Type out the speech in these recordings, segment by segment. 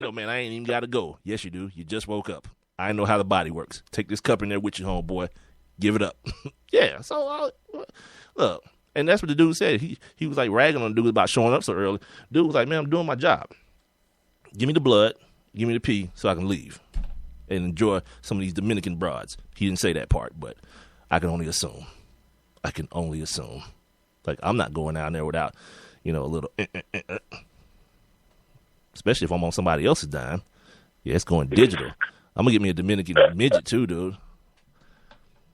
No, man, I ain't even got to go. Yes, you do. You just woke up. I know how the body works. Take this cup in there with you, homeboy. Give it up. Yeah, so, look, and that's what the dude said. He was, like, ragging on the dude about showing up so early. Dude was like, man, I'm doing my job. Give me the blood. Give me the pee so I can leave and enjoy some of these Dominican broads. He didn't say that part, but I can only assume. Like, I'm not going down there without, a little, especially if I'm on somebody else's dime. Yeah, it's going digital. I'm going to get me a Dominican midget, too, dude.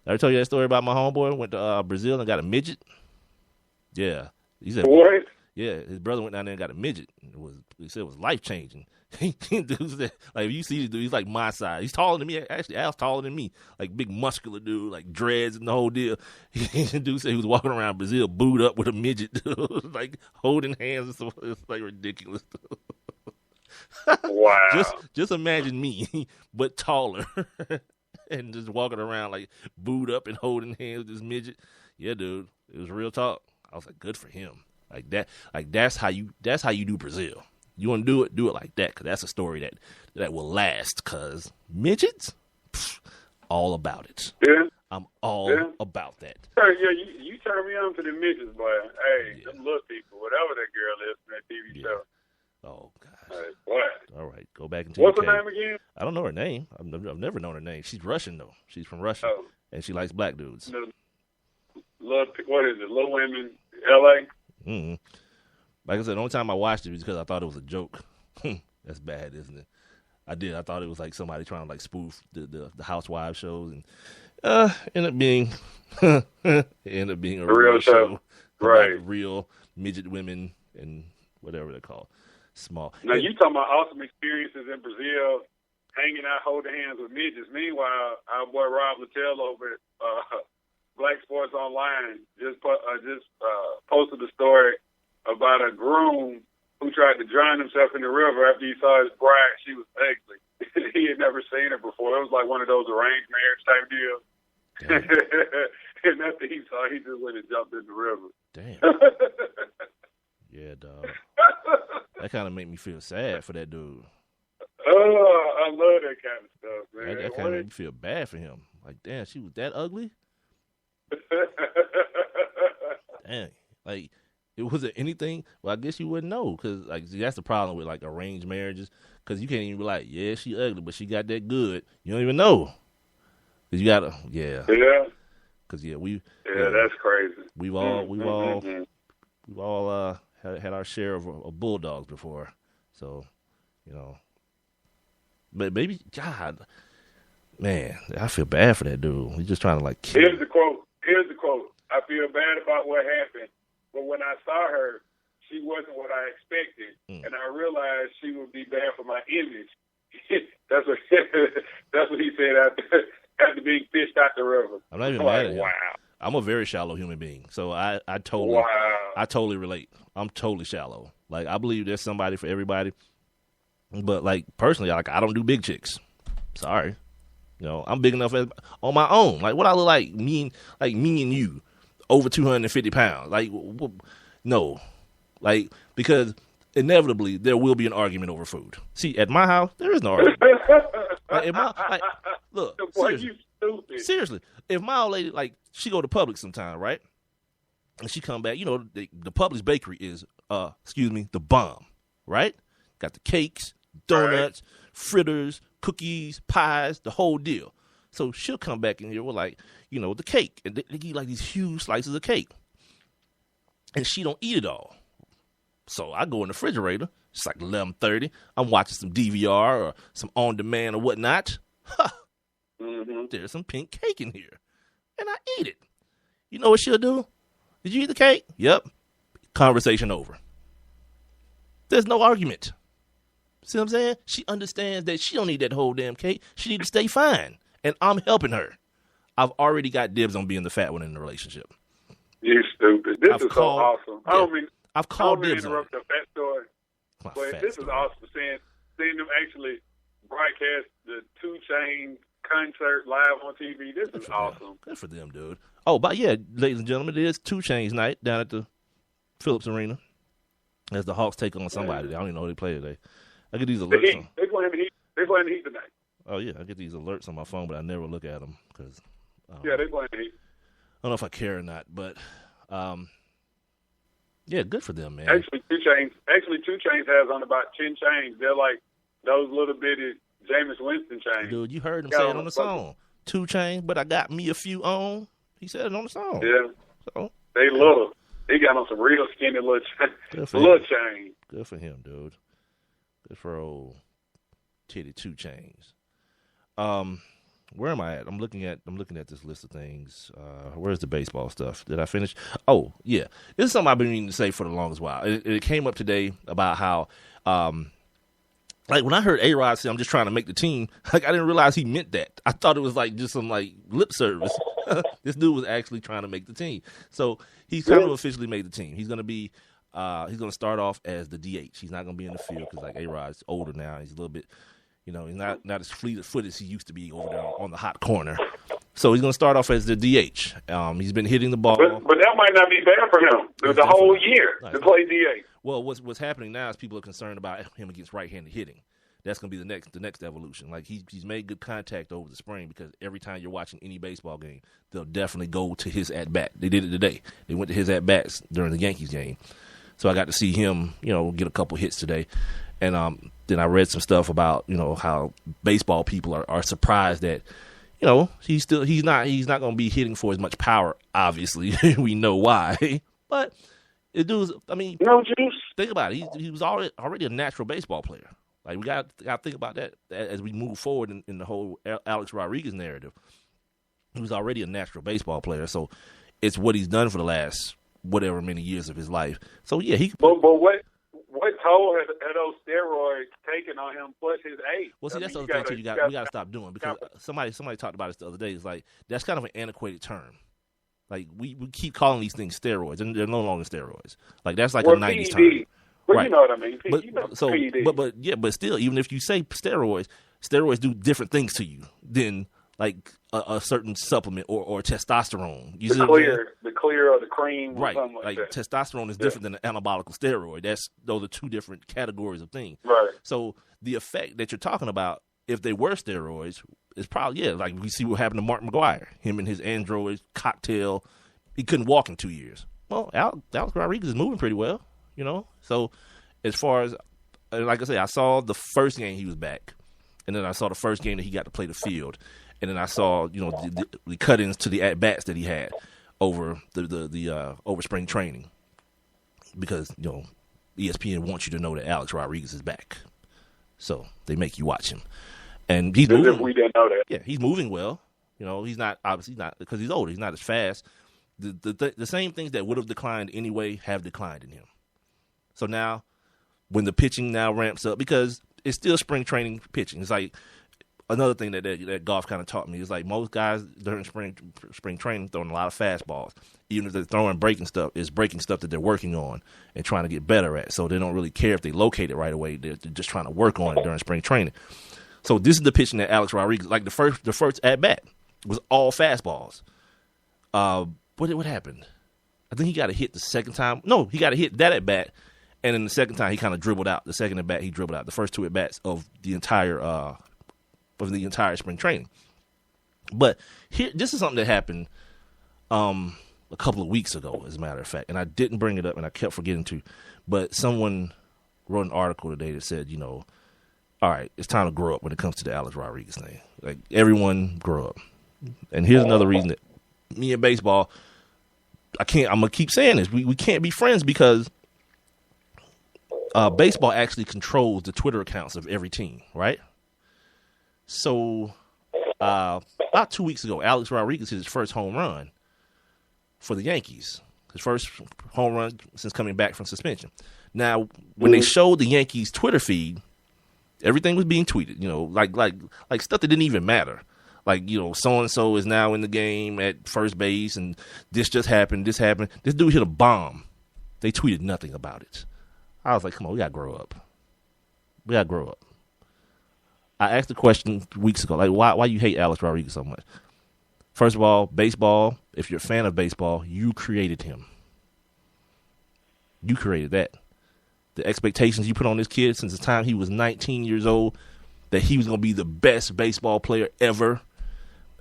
I ever told you that story about my homeboy? Went to Brazil and got a midget? Yeah. He said, what? Yeah, his brother went down there and got a midget. He said it was life-changing. Like, if you see this dude, he's like my size. He's taller than me. Actually, Al's taller than me. Like, big muscular dude, like dreads and the whole deal. Dude said he was walking around Brazil booed up with a midget, dude. Like, holding hands and stuff. It's, like, ridiculous. Wow. Just imagine me, but taller. And just walking around, like, booed up and holding hands with this midget. Yeah, dude. It was real talk. I was like, good for him. Like that. Like, that's how you do Brazil. You want to do it like that, because that's a story that will last, because midgets, all about it. Yeah. I'm all about that. Yeah, you turn me on to the midgets, boy. Hey, them little people, whatever that girl is from that TV show. Oh, gosh. Hey, boy. All right, go back into What's her name again? I don't know her name. I've never known her name. She's Russian, though. She's from Russia, and she likes black dudes. What is it, Little Women, L.A.? Mm-hmm. Like I said, the only time I watched it was because I thought it was a joke. That's bad, isn't it? I did. I thought it was like somebody trying to like spoof the Housewives shows, and ended up being a real show, right? Real midget women and whatever they're called, small. Now you talking about awesome experiences in Brazil, hanging out, holding hands with midgets. Meanwhile, our boy Rob Littell over at Black Sports Online just posted a story about a groom who tried to drown himself in the river after he saw his bride. She was ugly. He had never seen her before. It was like one of those arranged marriage type deals. And after he saw, he just went and jumped in the river. Damn. Yeah, dog. That kind of made me feel sad for that dude. Oh, I love that kind of stuff, man. That kind of made me feel bad for him. Like, damn, she was that ugly? Dang. Like, it wasn't anything. Well, I guess you wouldn't know, because like, see, that's the problem with like arranged marriages, because you can't even be like, yeah, she ugly, but she got that good. You don't even know, because you gotta, because that's crazy. We've all had our share of bulldogs before, so but maybe God, man, I feel bad for that dude. He's just trying to like kill. Here's the quote. I feel bad about what happened. But when I saw her, she wasn't what I expected, and I realized she would be bad for my image. That's what he said after being fished out the river. I'm not even mad at him. Wow. I'm a very shallow human being, so I totally relate. I'm totally shallow. Like, I believe there's somebody for everybody, but like personally, like, I don't do big chicks. Sorry, I'm big enough on my own. Like, what I look like me and you. Over 250 pounds. Like, no. Like, because inevitably there will be an argument over food. See, at my house, there is no argument. Look, seriously, if my old lady, like, she go to Publix sometime, right? And she come back, the Publix bakery is, the bomb, right? Got the cakes, donuts, fritters, cookies, pies, the whole deal. So she'll come back in here with, like, the cake. And they eat, like, these huge slices of cake. And she don't eat it all. So I go in the refrigerator. It's like 11:30. I'm watching some DVR or some on-demand or whatnot. There's some pink cake in here. And I eat it. You know what she'll do? Did you eat the cake? Yep. Conversation over. There's no argument. See what I'm saying? She understands that she don't need that whole damn cake. She need to stay fine. And I'm helping her. I've already got dibs on being the fat one in the relationship. You're stupid. This is so awesome. I don't mean to interrupt the fat story, but this is awesome. Seeing them actually broadcast the 2 Chainz concert live on TV. This is awesome. Good for them, dude. Oh, but yeah, ladies and gentlemen, it is 2 Chainz night down at the Phillips Arena as the Hawks take on somebody. I don't even know who they play today. I get these alerts. They playing the Heat tonight. Oh yeah, I get these alerts on my phone, but I never look at them because. Yeah, they playing the Heat. I don't know if I care or not, but yeah, good for them, man. Actually, 2 Chainz has on about 10 chains. They're like those little bitty Jameis Winston chains. Dude, you heard him say it on the song. 2 Chainz, but I got me a few on. He said it on the song. Yeah. So they little. He got on some real skinny little chains. Good for him, dude. Good for old titty 2 Chainz. Where am I at? I'm looking at this list of things. Where's the baseball stuff? Did I finish? Oh, yeah. This is something I've been meaning to say for the longest while. It came up today about how, like when I heard A-Rod say, I'm just trying to make the team, like I didn't realize he meant that. I thought it was like just some like lip service. This dude was actually trying to make the team. So he's kind of officially made the team. He's going to be, he's going to start off as the DH. He's not going to be in the field because like A-Rod's older now. He's a little bit, he's not as fleet of foot as he used to be over there on the hot corner. So he's going to start off as the DH. He's been hitting the ball. But that might not be bad for him the whole year to play DH. Well, what's happening now is people are concerned about him against right-handed hitting. That's going to be the next evolution. Like he's made good contact over the spring because every time you're watching any baseball game, they'll definitely go to his at-bat. They did it today. They went to his at-bats during the Yankees game. So I got to see him, get a couple hits today. And then I read some stuff about, how baseball people are surprised that, he's not going to be hitting for as much power, obviously. We know why. But it was, no juice. Think about it. He was already a natural baseball player. Like, we got to think about that as we move forward in the whole Alex Rodriguez narrative. He was already a natural baseball player, so it's what he's done for the last whatever many years of his life. So, yeah, he. But what toll had those steroids taken on him plus his age? Well, see, that's the other thing too. We got to stop doing because somebody talked about this the other day. It's like that's kind of an antiquated term. Like we keep calling these things steroids, and they're no longer steroids. Like that's like a '90s term. Well, right. You know what I mean. But still, even if you say steroids do different things to you than like a certain supplement or testosterone. The clear or the cream, right? Or something like that. Testosterone is different than an anabolic steroid. Those are two different categories of things. Right. So the effect that you're talking about, if they were steroids, is probably like we see what happened to Mark McGwire. Him and his android cocktail, he couldn't walk in 2 years. Well, Alex Rodriguez is moving pretty well. So as far as, like I say, I saw the first game he was back, and then I saw the first game that he got to play the field, and then I saw, the cut-ins to the at-bats that he had over the over spring training, because, ESPN wants you to know that Alex Rodriguez is back, so they make you watch him, and he's moving. We didn't know that. Yeah, he's moving well. He's not obviously not because he's older. He's not as fast. The same things that would have declined anyway have declined in him. So now, when the pitching now ramps up, because it's still spring training pitching. It's like another thing that golf kind of taught me is like most guys during spring training throwing a lot of fastballs. Even if they're throwing breaking stuff, it's breaking stuff that they're working on and trying to get better at. So they don't really care if they locate it right away. They're just trying to work on it during spring training. So this is the pitching that Alex Rodriguez, like the first at bat was all fastballs. What happened? I think he got a hit the second time. No, he got a hit that at bat. And then the second time, he kind of dribbled out. The second at bat, he dribbled out. The first two at bats of the entire spring training. But this is something that happened a couple of weeks ago, as a matter of fact. And I didn't bring it up, and I kept forgetting to. But someone wrote an article today that said, all right, it's time to grow up when it comes to the Alex Rodriguez thing. Like, everyone grow up. And here's another reason that me and baseball, I'm going to keep saying this. We can't be friends because baseball actually controls the Twitter accounts of every team, right? So about 2 weeks ago, Alex Rodriguez hit his first home run for the Yankees. His first home run since coming back from suspension. Now, when they showed the Yankees Twitter feed, everything was being tweeted, like stuff that didn't even matter. Like, so-and-so is now in the game at first base, and this just happened, this happened. This dude hit a bomb. They tweeted nothing about it. I was like, come on, we got to grow up. We got to grow up. I asked the question weeks ago, like, why you hate Alex Rodriguez so much? First of all, baseball, if you're a fan of baseball, you created him. You created that. the expectations you put on this kid since the time he was 19 years old, that he was going to be the best baseball player ever.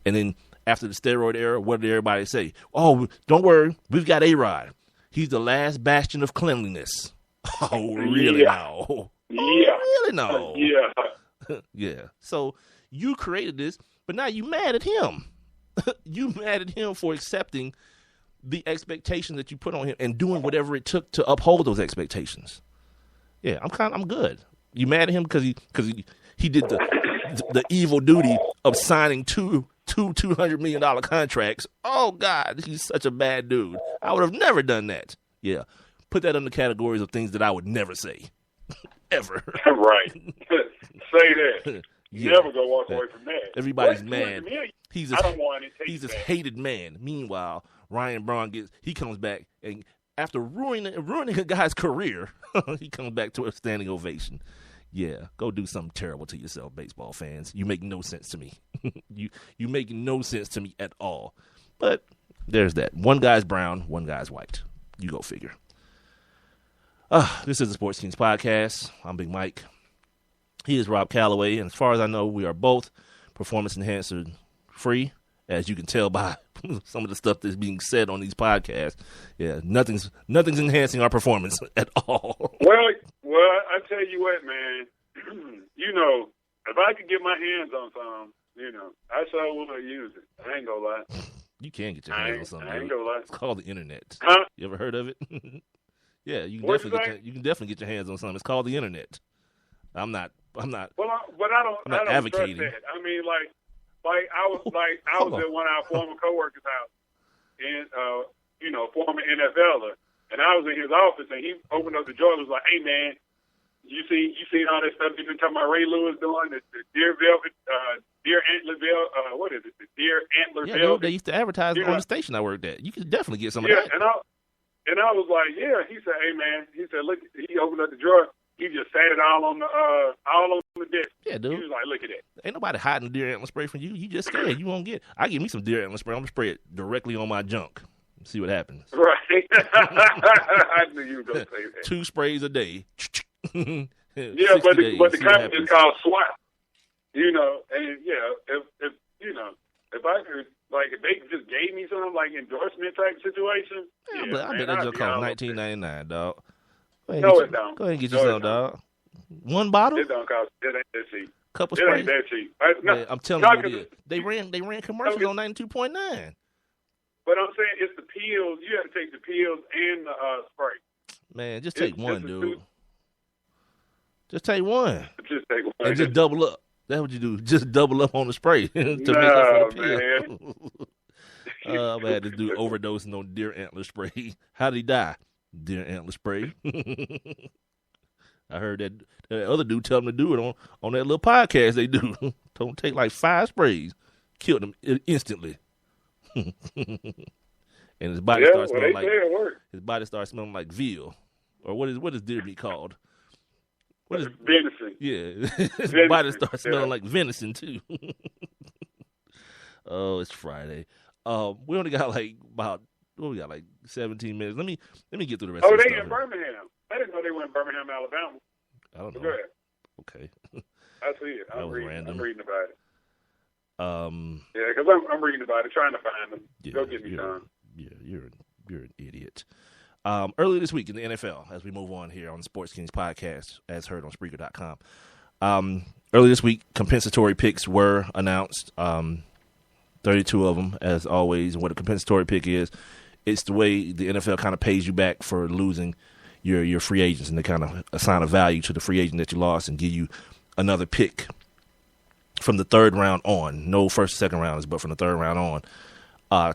And then after the steroid era, what did everybody say? Oh, don't worry, we've got A-Rod. He's the last bastion of cleanliness. Oh, really now? Yeah. Oh, really now? Yeah. Yeah. So you created this, but now you mad at him. You mad at him for accepting the expectation that you put on him and doing whatever it took to uphold those expectations. Yeah, I'm good. You mad at him because he did the evil duty of signing two $200 million contracts. Oh God, he's such a bad dude. I would have never done that. Yeah, put that in the categories of things that I would never say, ever. Right. Say that. Yeah. Never go walk away from that. Everybody's mad. He's I don't want it. He's this hated man. Meanwhile, Ryan Braun comes back, and after ruining a guy's career, he comes back to a standing ovation. Yeah, go do something terrible to yourself, baseball fans. You make no sense to me. you make no sense to me at all. But there's that. One guy's brown, one guy's white. You go figure. This is the Sports Kings Podcast. I'm Big Mike. He is Rob Calloway, and as far as I know, we are both performance enhancer free, as you can tell by some of the stuff that's being said on these podcasts. Yeah, nothing's enhancing our performance at all. Well, I tell you what, man. If I could get my hands on some, I sure would use it. I ain't gonna lie. You can get your hands on something. I ain't gonna lie. It's called the internet. Huh? You ever heard of it? Yeah, you can definitely get your hands on something. It's called the internet. I'm not. Well, I don't advocating. Trust that. I mean, I was at one of our former coworkers' house, and former NFLer, and I was in his office, and he opened up the door and was like, "Hey, man, you seen all that stuff you've been talking about Ray Lewis doing, the Deer Velvet, Deer Antler Velvet, what is it, the Deer Antler Velvet?" Yeah, they used to advertise on the station I worked at. You could definitely get some of that. And I was like, yeah. He said, hey, man. He said, look. He opened up the drawer. He just sat it all on the desk. Yeah, dude. He was like, look at that. Ain't nobody hiding deer antler spray from you. You just scared. You won't get. I give me some deer antler spray. I'm gonna spray it directly on my junk. See what happens. Right. I knew you were gonna say that. 2 sprays a day. Yeah, but the company is called SWAT. And if I could. If they just gave me some endorsement type situation, I bet that just cost $19.99, dog. No, it don't. Go ahead and get you some, dog. One bottle? It don't cost. It ain't that cheap. Couple sprays. It ain't that cheap. I'm telling you, it is. They ran commercials on 92.9. But I'm saying it's the pills. You have to take the pills and the spray. Man, just take one, dude. Just take one. Just take one. And just double up. That's what you do. Just double up on the spray to make up for the pill. Man, this dude overdosing on deer antler spray. How did he die? Deer antler spray. I heard that other dude tell him to do it on that little podcast they do. Don't take 5 sprays. Killed him instantly. And his body starts smelling like veal. Or what is deer meat called? What is venison? Yeah, his body starts smelling like venison too. Oh, it's Friday. We only got about 17 minutes. Let me get through the rest. Oh, of the they in Birmingham. I didn't know they were in Birmingham, Alabama. I don't know. Go ahead. Okay. I see it. That was random. I'm reading about it. Yeah, because I'm reading about it, trying to find them. Yeah, go get me some. Yeah, you're an idiot. Earlier this week in the NFL, as we move on here on the Sports Kings podcast, as heard on Spreaker.com. Earlier this week, compensatory picks were announced, 32 of them, as always. And what a compensatory pick is, it's the way the NFL kind of pays you back for losing your free agents, and they kind of assign a value to the free agent that you lost and give you another pick from the third round on. No first or second rounders, but from the third round on.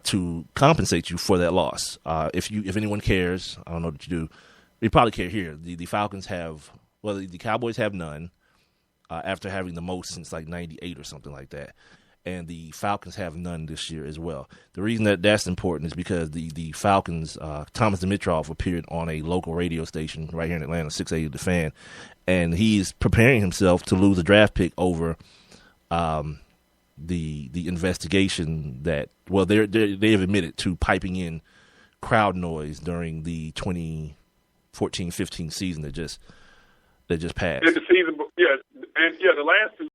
To compensate you for that loss. If anyone cares, I don't know that you do. You probably care here. The Falcons have, the Cowboys have none after having the most since 98 or something like that. And the Falcons have none this year as well. The reason that's important is because the Falcons, Thomas Dimitroff appeared on a local radio station right here in Atlanta, 680 The Fan, and he's preparing himself to lose a draft pick over the investigation that they have admitted to piping in crowd noise during the 2014 14-15 season that just passed. And the season, the last 2